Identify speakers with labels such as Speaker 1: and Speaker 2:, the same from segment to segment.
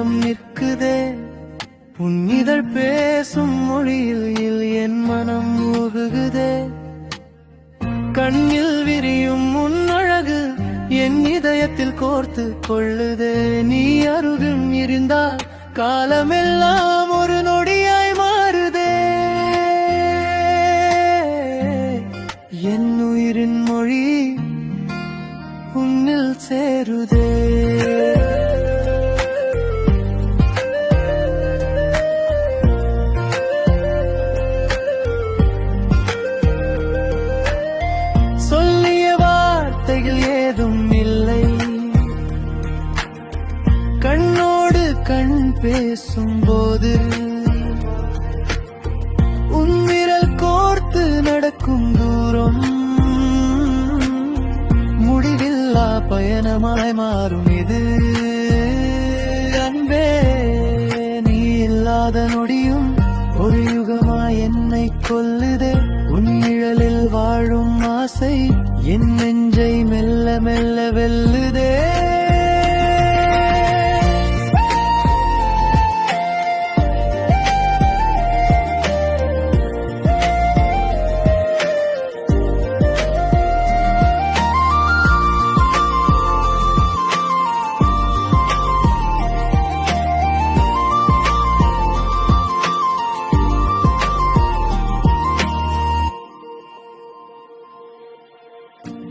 Speaker 1: உலகம் நிற்குதே உன் இதழ் பேசும் மொழியில் என் மனம் உருகுதே கண்ணில் விரியும் உன் அழகு என் இதயத்தில் கோர்த்து கொள்ளுதே நீ அருகில் இருந்தால் காலமெல்லாம் ஒரு நொடியாய் மாறுதே என் உயிரின் மொழி உன்னில் சேருதே சொல்லிய வார்த்தைகள் ஏதும் இல்லை கண்ணோடு கண் பேசும்போது உன் விரல் கோர்த்து நடக்கும் தூரம் முடிவில்லா பயணமாய் மாறும் இது அன்பே நீ இல்லாத நொடியும் ஒரு யுகமாய் என்னை கொல்லுதே உன் நிழலில் வாழும் ஆசை என் நெஞ்சை மெல்ல மெல்ல வெல்லுதே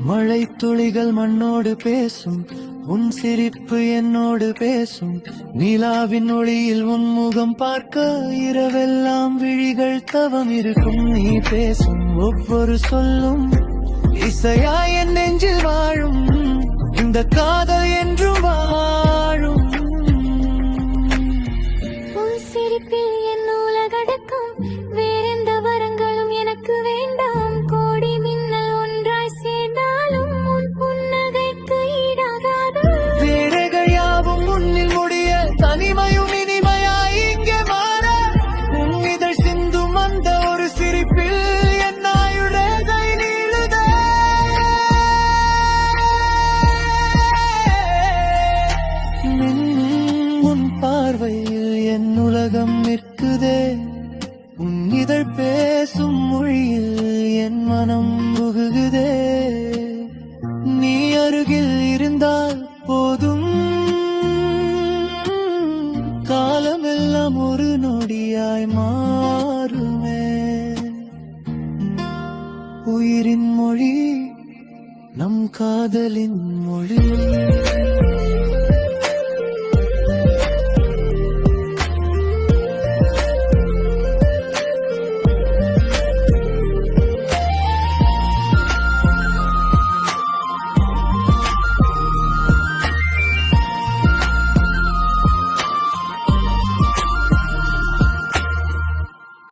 Speaker 1: மழை துளிகள் மண்ணோடு பேசும் உன் சிரிப்பு என்னோடு பேசும் நிலாவின் ஒளியில் உன் முகம் பார்க்க இரவெல்லாம் விழிகள் தவம் இருக்கும் நீ பேசும் ஒவ்வொரு சொல்லும் இசையா என் நெஞ்சில் வாழும் இந்த காதல் என்றும் வாழும்
Speaker 2: உன் சிரிப்பில் என் உலகடக்கம் வேறெந்த வரங்களும் எனக்கு வேண்டாம் கோடி மின்னல் ஒன்றாய் சேர்ந்தாலும் உன் புன்னகைக்கு ஈடாகாது
Speaker 1: வேடைகள் யாவும் முன்னில் முடிய தனிமையும் இனிமையாய் இங்கே மாற உன் இதழ் சிந்தும் அந்த ஒரு சிரிப்பில் என் ஆயுளை நீளுதே உன் பார்வையில் என் உலகம் நிற்குதே உன் இதழ் பேசும் மொழியில் என் மனம் புகுகுதே நீ அருகில் இருந்தால் போதும் காலமெல்லாம் ஒரு நொடியாய் மாறுமே உயிரின் மொழி நம் காதலின் மொழி